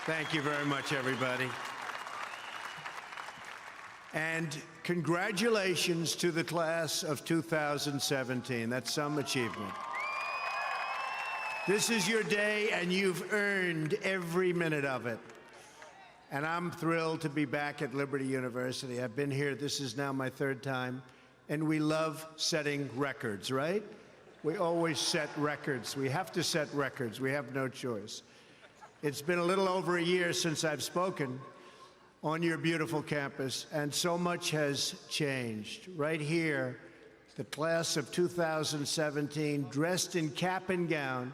Thank you very much, everybody. And congratulations to the class of 2017. That's some achievement. This is your day, and you've earned every minute of it. And I'm thrilled to be back at Liberty University. I've been here, this is now my third time, and we love setting records, right? We always set records. We have to set records. We have no choice. It's been a little over a year since I've spoken on your beautiful campus, and so much has changed. Right here, the class of 2017, dressed in cap and gown,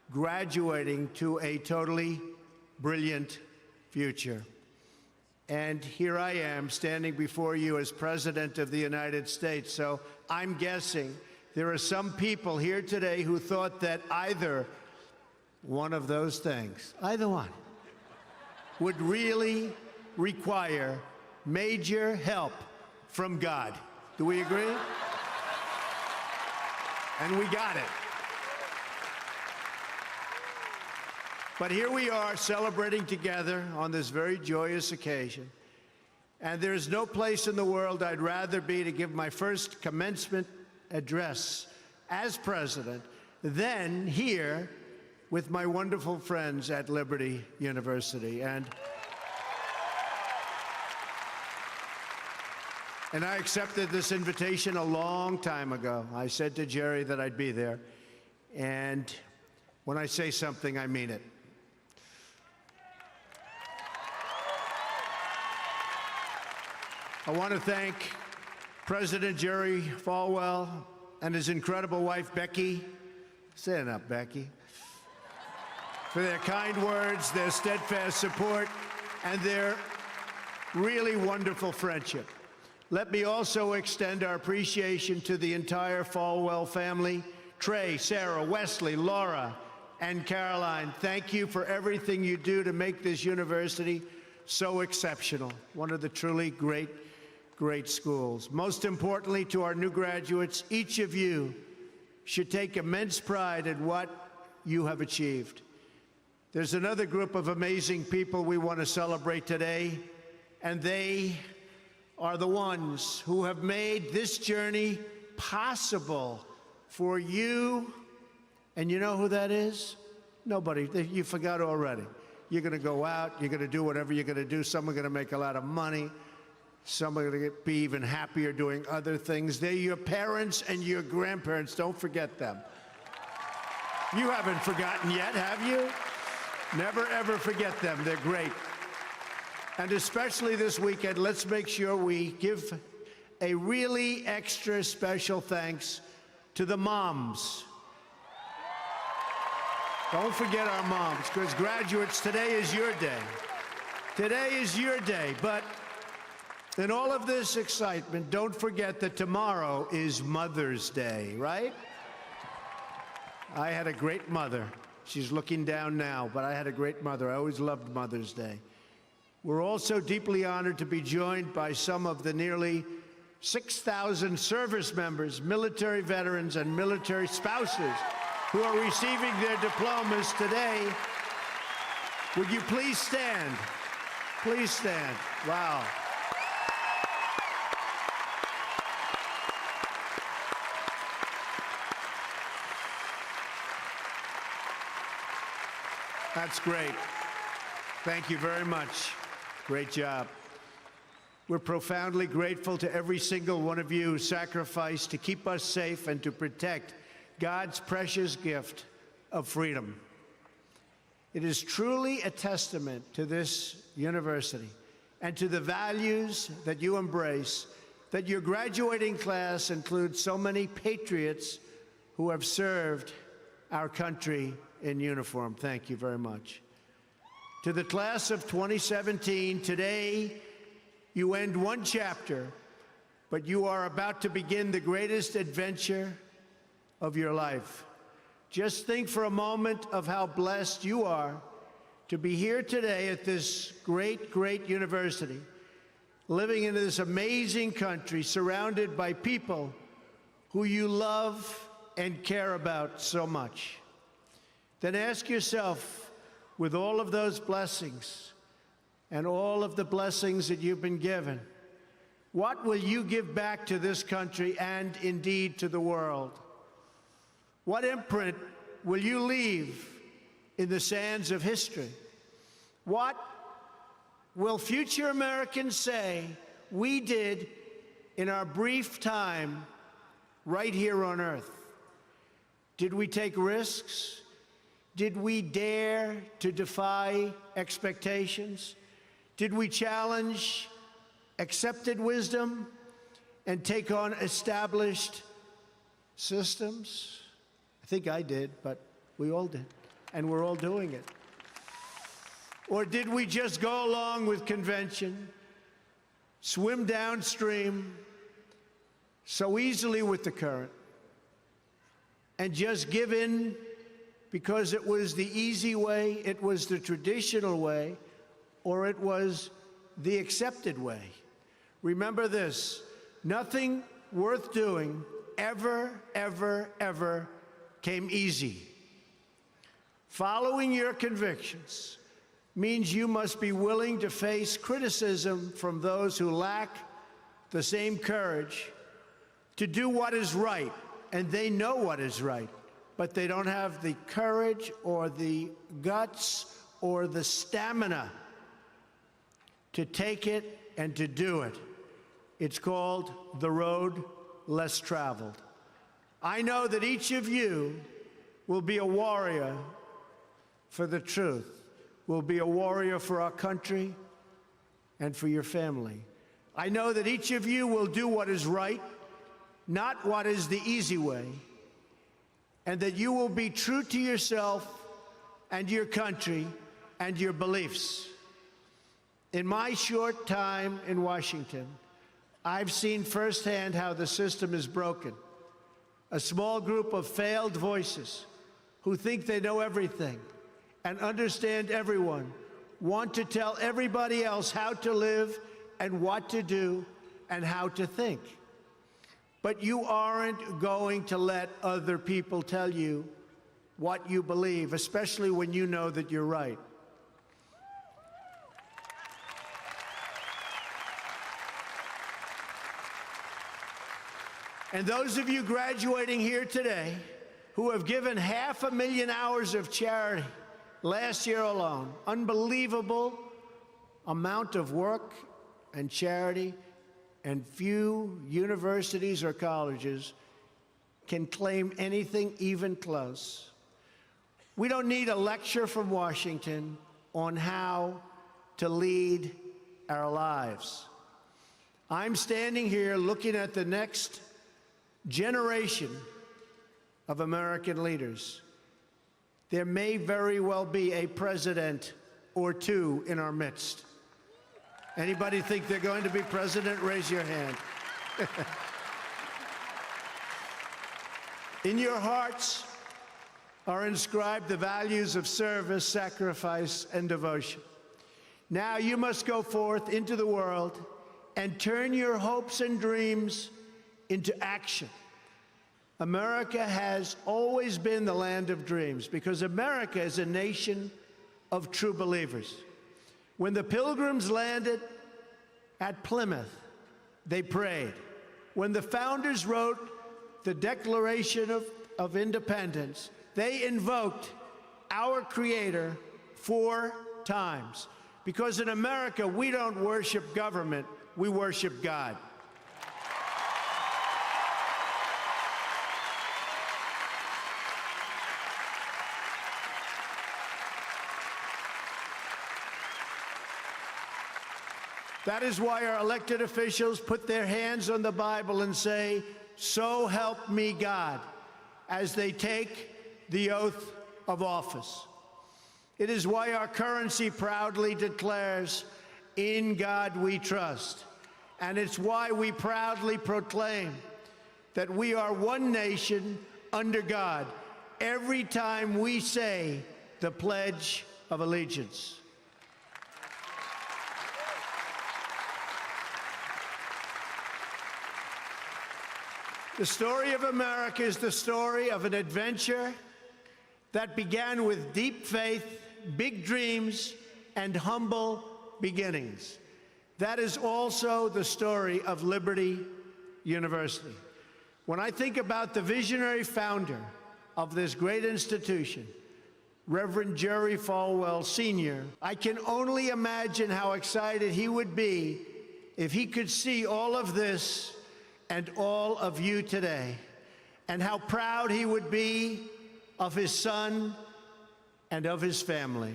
graduating to a totally brilliant future. And here I am, standing before you as President of the United States. So I'm guessing there are some people here today who thought that either one of those things, either one, would really require major help from God. Do we agree? And we got it. But here we are celebrating together on this very joyous occasion. And there's no place in the world I'd rather be to give my first commencement address as president than here with my wonderful friends at Liberty University. And I accepted this invitation a long time ago. I said to Jerry that I'd be there. And when I say something, I mean it. I want to thank President Jerry Falwell and his incredible wife, Becky. Stand up, Becky. For their kind words, their steadfast support, and their really wonderful friendship. Let me also extend our appreciation to the entire Falwell family, Trey, Sarah, Wesley, Laura, and Caroline. Thank you for everything you do to make this university so exceptional. One of the truly great schools. Most importantly, to our new graduates, each of you should take immense pride in what you have achieved. There's another group of amazing people we want to celebrate today, and they are the ones who have made this journey possible for you. And you know who that is? Nobody. You forgot already. You're going to go out, you're going to do whatever you're going to do. Some are going to make a lot of money. Some are going to be even happier doing other things. They're your parents and your grandparents. Don't forget them. You haven't forgotten yet, have you? Never, ever forget them. They're great. And especially this weekend, let's make sure we give a really extra special thanks to the moms. Don't forget our moms, because graduates, today is your day. Today is your day. But in all of this excitement, don't forget that tomorrow is Mother's Day, right? I had a great mother. She's looking down now, but I had a great mother. I always loved Mother's Day. We're also deeply honored to be joined by some of the nearly 6,000 service members, military veterans, and military spouses who are receiving their diplomas today. Would you please stand? Please stand. Wow. That's great. Thank you very much. Great job. We're profoundly grateful to every single one of you who sacrificed to keep us safe and to protect God's precious gift of freedom. It is truly a testament to this university and to the values that you embrace that your graduating class includes so many patriots who have served our country in uniform. Thank you very much. To the class of 2017, today you end one chapter, but you are about to begin the greatest adventure of your life. Just think for a moment of how blessed you are to be here today at this great, great university, living in this amazing country, surrounded by people who you love and care about so much. Then ask yourself, with all of those blessings and all of the blessings that you've been given, what will you give back to this country and indeed to the world? What imprint will you leave in the sands of history? What will future Americans say we did in our brief time right here on Earth? Did we take risks? Did we dare to defy expectations? Did we challenge accepted wisdom and take on established systems? I think I did, but we all did, and we're all doing it. Or did we just go along with convention, swim downstream so easily with the current, and just give in because it was the easy way, it was the traditional way, or it was the accepted way? Remember this: nothing worth doing ever, ever, ever came easy. Following your convictions means you must be willing to face criticism from those who lack the same courage to do what is right, and they know what is right, but they don't have the courage or the guts or the stamina to take it and to do it. It's called the road less traveled. I know that each of you will be a warrior for the truth, will be a warrior for our country and for your family. I know that each of you will do what is right, not what is the easy way, and that you will be true to yourself and your country and your beliefs. In my short time in Washington, I've seen firsthand how the system is broken. A small group of failed voices who think they know everything and understand everyone want to tell everybody else how to live and what to do and how to think. But you aren't going to let other people tell you what you believe, especially when you know that you're right. And those of you graduating here today who have given 500,000 hours of charity last year alone, unbelievable amount of work and charity, and few universities or colleges can claim anything even close. We don't need a lecture from Washington on how to lead our lives. I'm standing here looking at the next generation of American leaders. There may very well be a president or two in our midst. Anybody think they're going to be president? Raise your hand. In your hearts are inscribed the values of service, sacrifice, and devotion. Now you must go forth into the world and turn your hopes and dreams into action. America has always been the land of dreams because America is a nation of true believers. When the Pilgrims landed at Plymouth, they prayed. When the founders wrote the Declaration of Independence, they invoked our Creator 4 times. Because in America, we don't worship government, we worship God. That is why our elected officials put their hands on the Bible and say, "So help me God," as they take the oath of office. It is why our currency proudly declares, "In God we trust." And it's why we proudly proclaim that we are one nation under God every time we say the Pledge of Allegiance. The story of America is the story of an adventure that began with deep faith big dreams and humble beginnings. That is also the story of Liberty University. When I think about the visionary founder of this great institution, Reverend Jerry Falwell Sr., I can only imagine how excited he would be if he could see all of this and all of you today, and how proud he would be of his son and of his family.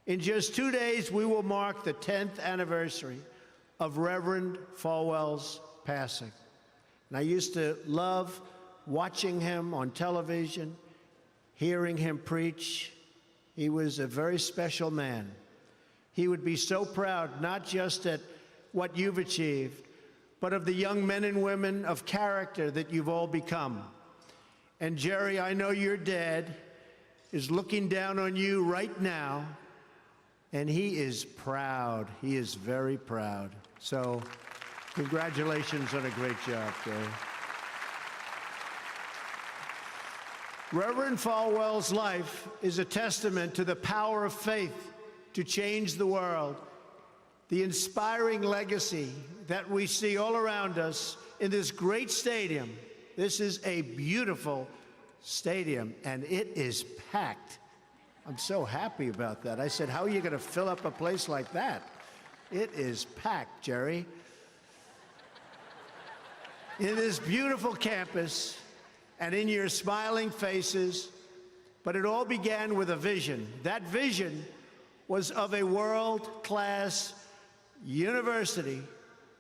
In just 2 days, we will mark the 10th anniversary of Reverend Falwell's passing. And I used to love watching him on television, hearing him preach. He was a very special man. He would be so proud, not just at what you've achieved, but of the young men and women of character that you've all become. And Jerry, I know your dad is looking down on you right now, and he is proud. He is very proud. So congratulations on a great job, Jerry. Reverend Falwell's life is a testament to the power of faith to change the world, the inspiring legacy that we see all around us in this great stadium. This is a beautiful stadium, and it is packed. I'm so happy about that. I said, how are you going to fill up a place like that? It is packed, Jerry. In this beautiful campus, and in your smiling faces, but it all began with a vision. That vision was of a world-class university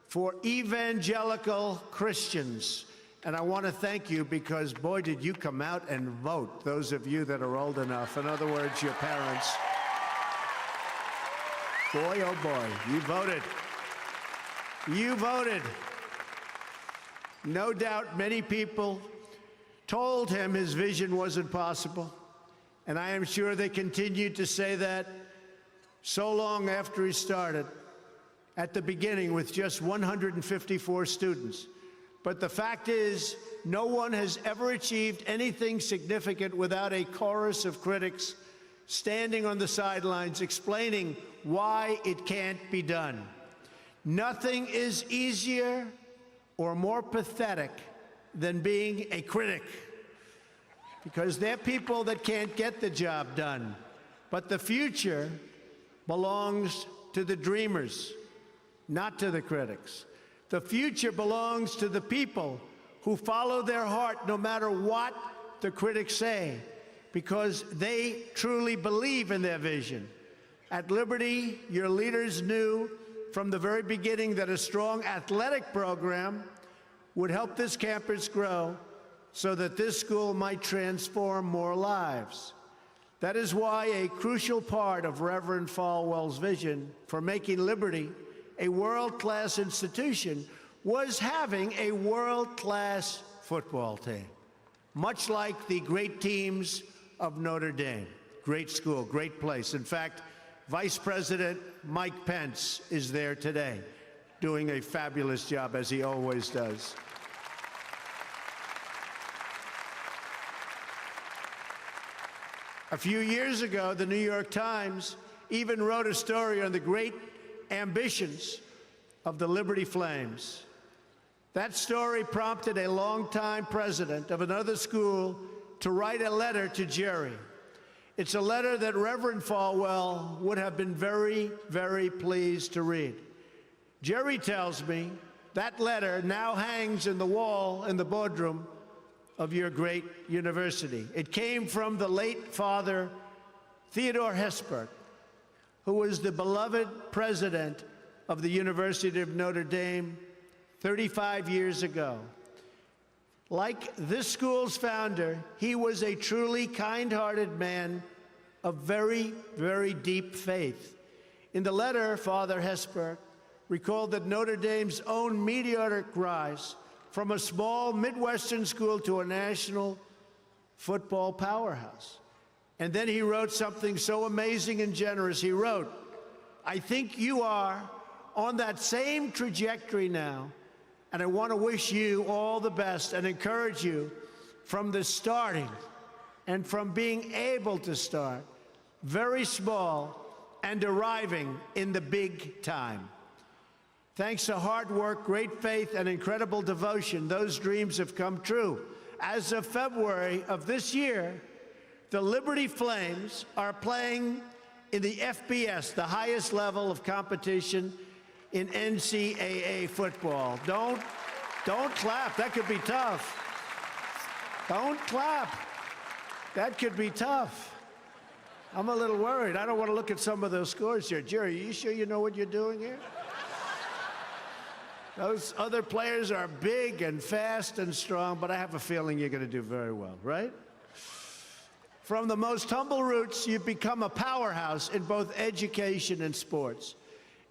for evangelical Christians. And I want to thank you because, boy, did you come out and vote, those of you that are old enough. In other words, your parents. Boy, oh boy, you voted. You voted. No doubt many people told him his vision wasn't possible. And I am sure they continued to say that so long after he started, at the beginning with just 154 students. But the fact is, no one has ever achieved anything significant without a chorus of critics standing on the sidelines explaining why it can't be done. Nothing is easier or more pathetic than being a critic, because they're people that can't get the job done. But the future belongs to the dreamers, not to the critics. The future belongs to the people who follow their heart no matter what the critics say, because they truly believe in their vision. At Liberty, your leaders knew from the very beginning that a strong athletic program would help this campus grow so that this school might transform more lives. That is why a crucial part of Reverend Falwell's vision for making Liberty a world-class institution was having a world-class football team, much like the great teams of Notre Dame. Great school, great place. In fact, Vice President Mike Pence is there today, doing a fabulous job, as he always does. A few years ago, the New York Times even wrote a story on the great ambitions of the Liberty Flames. That story prompted a longtime president of another school to write a letter to Jerry. It's a letter that Reverend Falwell would have been very, very pleased to read. Jerry tells me that letter now hangs in the wall in the boardroom of your great university. It came from the late Father Theodore Hesburgh, who was the beloved president of the University of Notre Dame 35 years ago. Like this school's founder, he was a truly kind-hearted man of very, very deep faith. In the letter, Father Hesburgh recalled that Notre Dame's own meteoric rise from a small Midwestern school to a national football powerhouse. And then he wrote something so amazing and generous. He wrote, "I think you are on that same trajectory now, and I want to wish you all the best and encourage you from the starting and from being able to start. very small, and arriving in the big time. Thanks to hard work, great faith, and incredible devotion, those dreams have come true. As of February of this year, the Liberty Flames are playing in the FBS, the highest level of competition in NCAA football. Don't clap. That could be tough. Don't clap. That could be tough. I'm a little worried. I don't want to look at some of those scores here. Jerry, are you sure you know what you're doing here? Those other players are big and fast and strong, but I have a feeling you're going to do very well, right? From the most humble roots, you've become a powerhouse in both education and sports.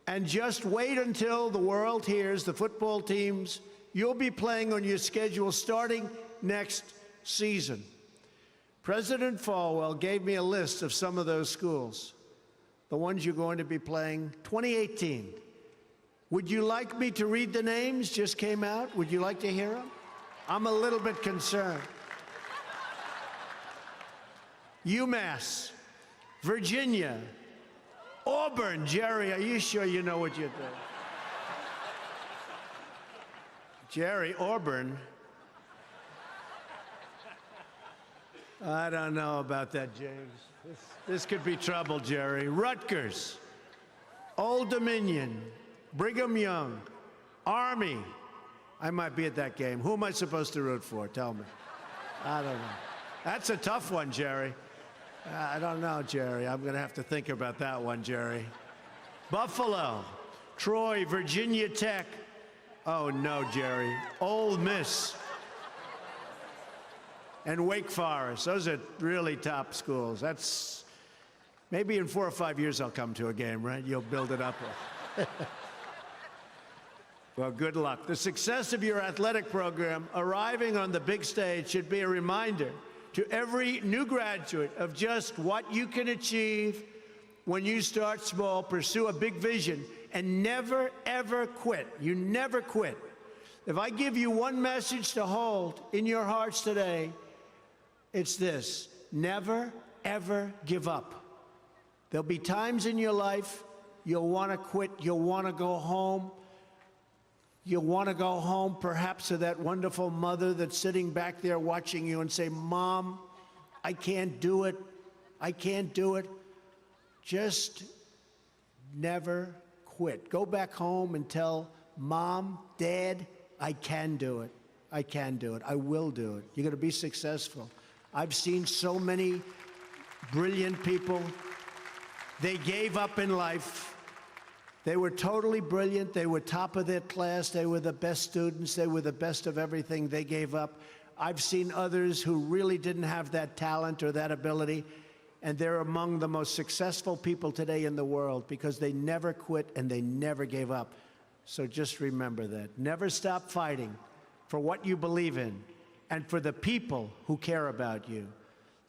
And just wait until the world hears the football teams you'll be playing on your schedule starting next season. President Falwell gave me a list of some of those schools, the ones you're going to be playing 2018. Would you like me to read the names? Just came out. Would you like to hear them? I'm a little bit concerned. UMass, Virginia, Auburn. Jerry, are you sure you know what you're doing? Jerry, Auburn. I don't know about that, James. This could be trouble, Jerry. Rutgers, Old Dominion, Brigham Young, Army. I might be at that game. Who am I supposed to root for? Tell me. I don't know. That's a tough one, Jerry. I don't know, Jerry. I'm going to have to think about that one, Jerry. Buffalo, Troy, Virginia Tech. Oh, no, Jerry. Ole Miss. And Wake Forest. Those are really top schools. That's maybe in 4 or 5 years I'll come to a game, right? You'll build it up. Well, good luck. The success of your athletic program arriving on the big stage should be a reminder to every new graduate of just what you can achieve when you start small, pursue a big vision, and never, ever quit. You never quit. If I give you one message to hold in your hearts today, it's this: never, ever give up. There'll be times in your life you'll want to quit, you'll want to go home. You'll want to go home perhaps to that wonderful mother that's sitting back there watching you and say, Mom, I can't do it. I can't do it. Just never quit. Go back home and tell Mom, Dad, I can do it. I can do it. I will do it. You're going to be successful. I've seen so many brilliant people. They gave up in life. They were totally brilliant. They were top of their class. They were the best students. They were the best of everything. They gave up. I've seen others who really didn't have that talent or that ability, and they're among the most successful people today in the world because they never quit and they never gave up. So just remember that. Never stop fighting for what you believe in and for the people who care about you.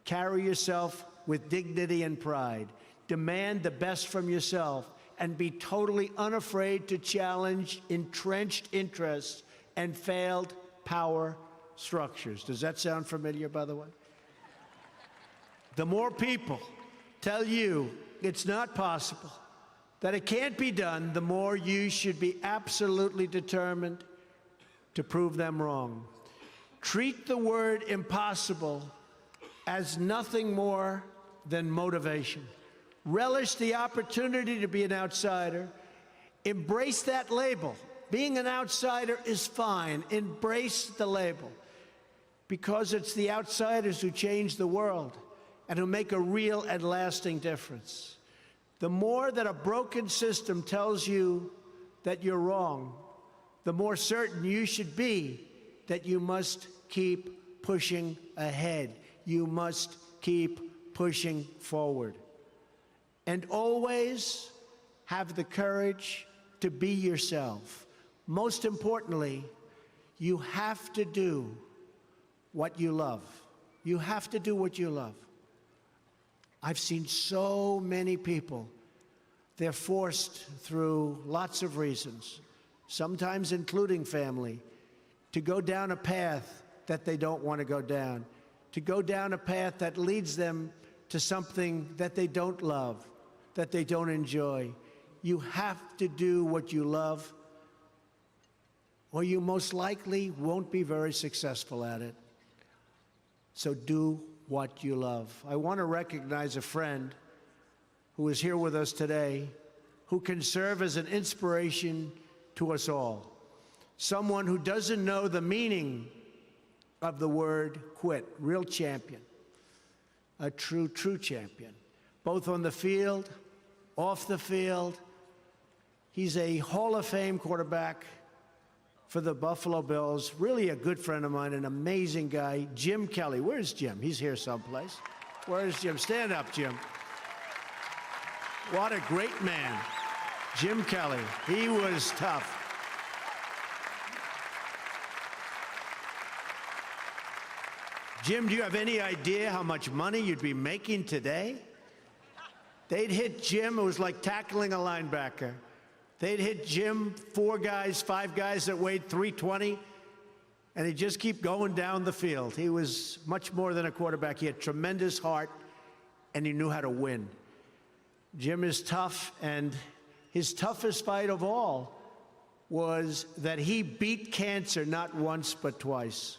Carry yourself with dignity and pride. Demand the best from yourself, and be totally unafraid to challenge entrenched interests and failed power structures. Does that sound familiar, by the way? The more people tell you it's not possible, that it can't be done, the more you should be absolutely determined to prove them wrong. Treat the word impossible as nothing more than motivation. Relish the opportunity to be an outsider. Embrace that label. Being an outsider is fine. Embrace the label, because it's the outsiders who change the world and who make a real and lasting difference. The more that a broken system tells you that you're wrong, the more certain you should be that you must keep pushing ahead. You must keep pushing forward. And always have the courage to be yourself. Most importantly, you have to do what you love. You have to do what you love. I've seen so many people, they're forced through lots of reasons, sometimes including family, to go down a path that they don't want to go down, to go down a path that leads them to something that they don't love, that they don't enjoy. You have to do what you love, or you most likely won't be very successful at it. So do what you love. I want to recognize a friend who is here with us today, who can serve as an inspiration to us all. Someone who doesn't know the meaning of the word quit. Real champion. A true champion. Both on the field, off the field. He's a Hall of Fame quarterback for the Buffalo Bills. Really a good friend of mine, an amazing guy. Jim Kelly. Where's Jim? He's here someplace. Where's Jim? Stand up, Jim. What a great man. Jim Kelly. He was tough. Jim, do you have any idea how much money you'd be making today? They'd hit Jim, it was like tackling a linebacker. They'd hit Jim, 4 guys, 5 guys that weighed 320, and he'd just keep going down the field. He was much more than a quarterback. He had tremendous heart, and he knew how to win. Jim is tough, and his toughest fight of all was that he beat cancer not once but twice.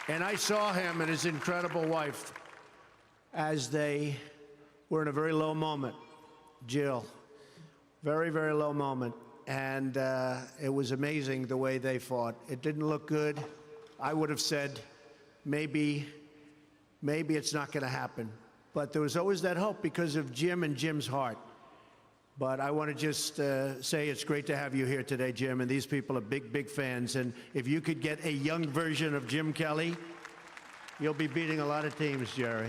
And I saw him and his incredible wife as they were in a very low moment. Jill, very, very low moment. And it was amazing the way they fought. It didn't look good. I would have said, maybe it's not going to happen. But there was always that hope because of Jim and Jim's heart. But I want to just say it's great to have you here today, Jim, and these people are big, big fans. And if you could get a young version of Jim Kelly, you'll be beating a lot of teams, Jerry.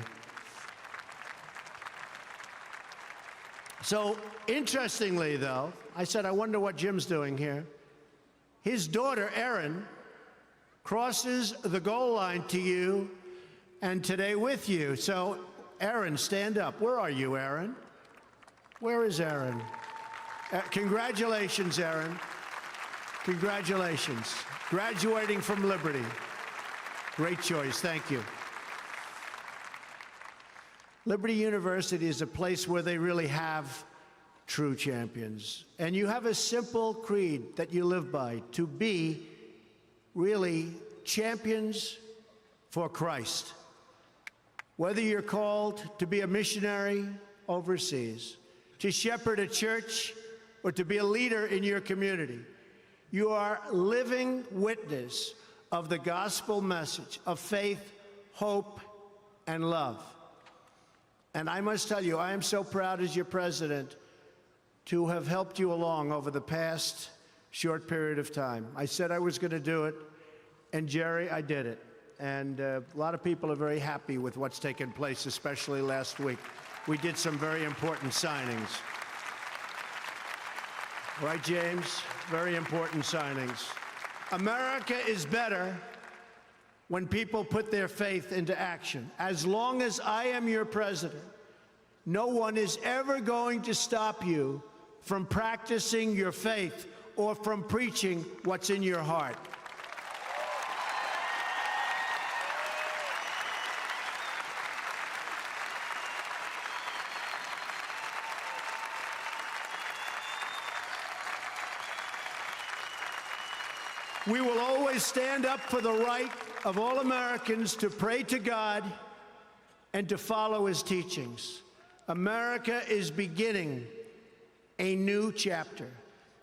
So, interestingly, though, I said, I wonder what Jim's doing here. His daughter, Erin, crosses the goal line to you and today with you. So, Erin, stand up. Where are you, Erin? Where is Erin? Congratulations, Erin. Congratulations. Graduating from Liberty. Great choice. Thank you. Liberty University is a place where they really have true champions. And you have a simple creed that you live by, to be really champions for Christ. Whether you're called to be a missionary overseas, to shepherd a church, or to be a leader in your community, you are living witness of the gospel message of faith, hope, and love. And I must tell you, I am so proud as your president to have helped you along over the past short period of time. I said I was going to do it, and Jerry, I did it. And a lot of people are very happy with what's taken place, especially last week. We did some very important signings. Right, James? Very important signings. America is better when people put their faith into action. As long as I am your president, no one is ever going to stop you from practicing your faith or from preaching what's in your heart. We will always stand up for the right of all Americans to pray to God and to follow his teachings. America is beginning a new chapter.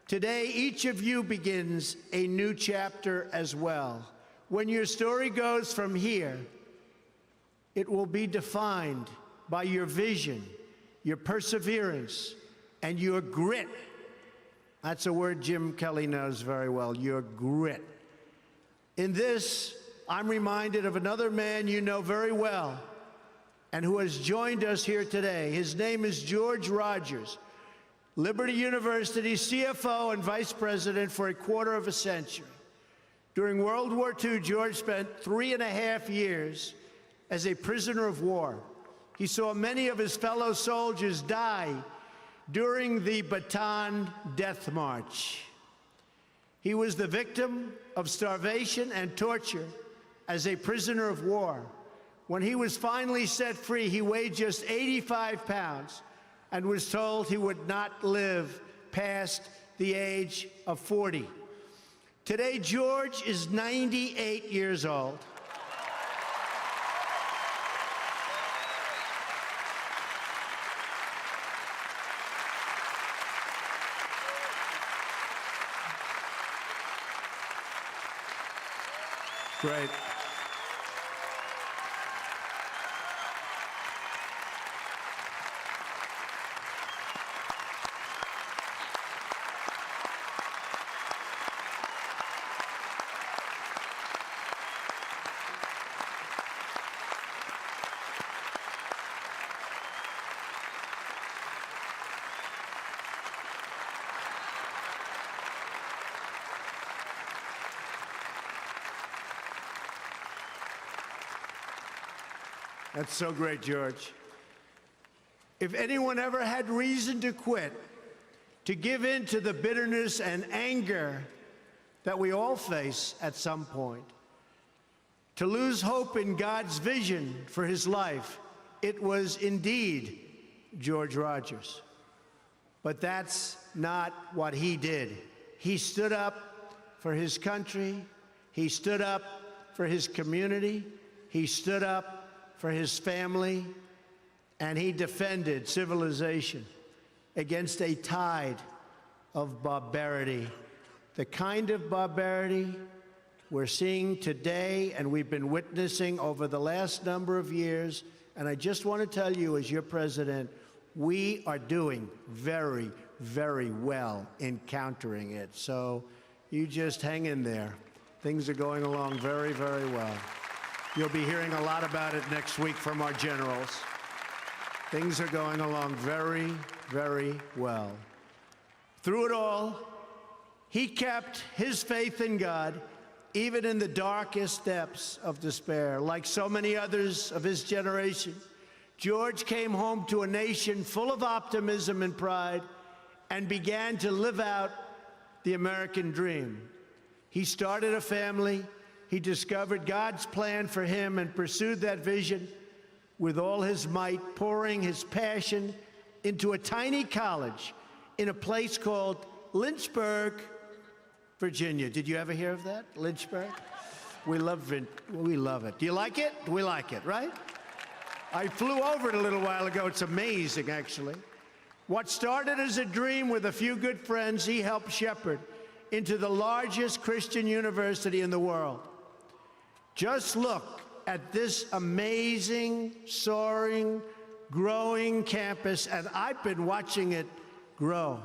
Today, each of you begins a new chapter as well. When your story goes from here, it will be defined by your vision, your perseverance, and your grit. That's a word Jim Kelly knows very well, your grit. In this, I'm reminded of another man you know very well and who has joined us here today. His name is George Rogers, Liberty University CFO and Vice President for a quarter of a century. During World War II, George spent 3.5 years as a prisoner of war. He saw many of his fellow soldiers die during the Bataan Death March. He was the victim of starvation and torture as a prisoner of war. When he was finally set free, he weighed just 85 pounds and was told he would not live past the age of 40. Today, George is 98 years old. Great. That's so great, George. If anyone ever had reason to quit, to give in to the bitterness and anger that we all face at some point, to lose hope in God's vision for his life, it was indeed George Rogers. But that's not what he did. He stood up for his country. He stood up for his community. He stood up for his family, and he defended civilization against a tide of barbarity, the kind of barbarity we're seeing today and we've been witnessing over the last number of years. And I just want to tell you, as your president, we are doing very, very well in countering it. So you just hang in there. Things are going along very, very well. You'll be hearing a lot about it next week from our generals. Things are going along very, very well. Through it all, he kept his faith in God, even in the darkest depths of despair. Like so many others of his generation, George came home to a nation full of optimism and pride and began to live out the American dream. He started a family. He discovered God's plan for him and pursued that vision with all his might, pouring his passion into a tiny college in a place called Lynchburg, Virginia. Did you ever hear of that? Lynchburg? We love it. Do you like it? We like it, right? I flew over it a little while ago. It's amazing, actually. What started as a dream with a few good friends, he helped shepherd into the largest Christian university in the world. Just look at this amazing, soaring, growing campus, and I've been watching it grow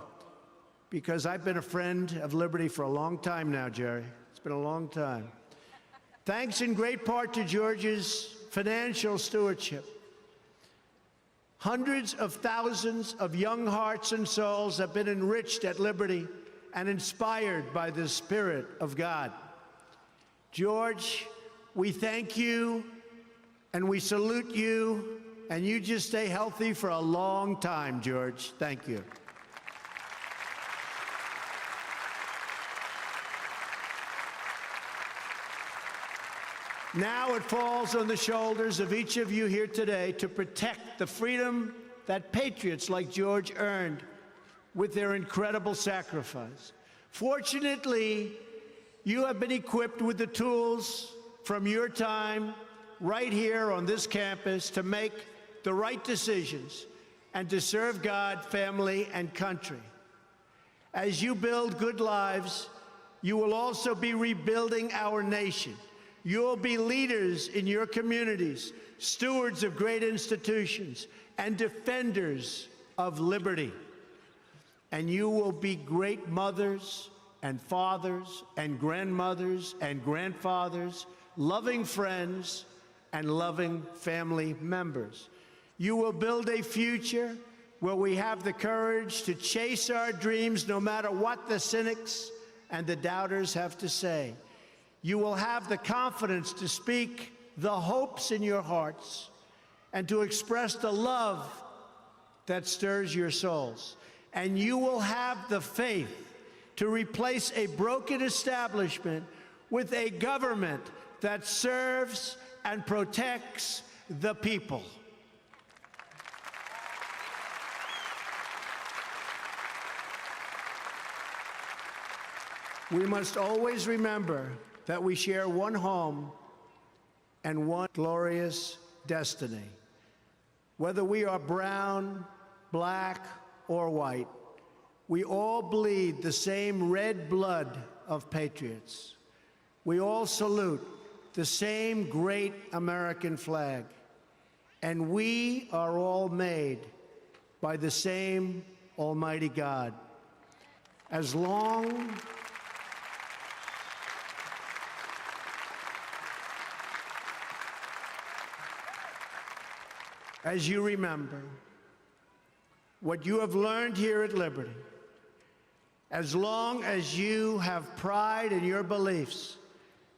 because I've been a friend of Liberty for a long time now, Jerry. It's been a long time. Thanks in great part to George's financial stewardship. Hundreds of thousands of young hearts and souls have been enriched at Liberty and inspired by the Spirit of God. George, we thank you and we salute you, and you just stay healthy for a long time, George. Thank you. Now it falls on the shoulders of each of you here today to protect the freedom that patriots like George earned with their incredible sacrifice. Fortunately, you have been equipped with the tools from your time right here on this campus to make the right decisions and to serve God, family, and country. As you build good lives, you will also be rebuilding our nation. You'll be leaders in your communities, stewards of great institutions, and defenders of liberty. And you will be great mothers and fathers and grandmothers and grandfathers, loving friends and loving family members. You will build a future where we have the courage to chase our dreams no matter what the cynics and the doubters have to say. You will have the confidence to speak the hopes in your hearts and to express the love that stirs your souls. And you will have the faith to replace a broken establishment with a government that serves and protects the people. We must always remember that we share one home and one glorious destiny. Whether we are brown, black, or white, we all bleed the same red blood of patriots. We all salute the same great American flag, and we are all made by the same Almighty God. As long as you remember what you have learned here at Liberty, as long as you have pride in your beliefs,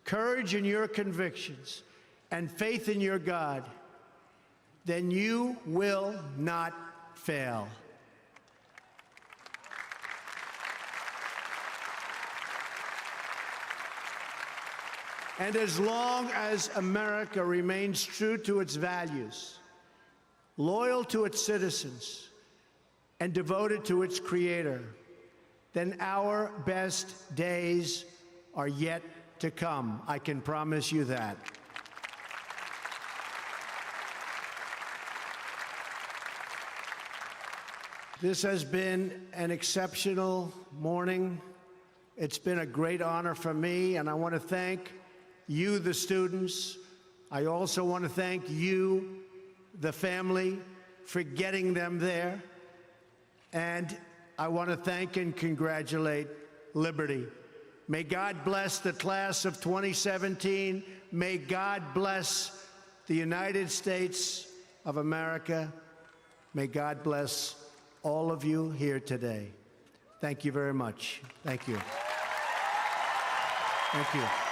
courage in your convictions, and faith in your God, then you will not fail. And as long as America remains true to its values, loyal to its citizens, and devoted to its Creator, then our best days are yet to come. I can promise you that. This has been an exceptional morning. It's been a great honor for me, and I want to thank you, the students. I also want to thank you, the family, for getting them there. And I want to thank and congratulate Liberty. May God bless the class of 2017. May God bless the United States of America. May God bless all of you here today. Thank you very much. Thank you. Thank you.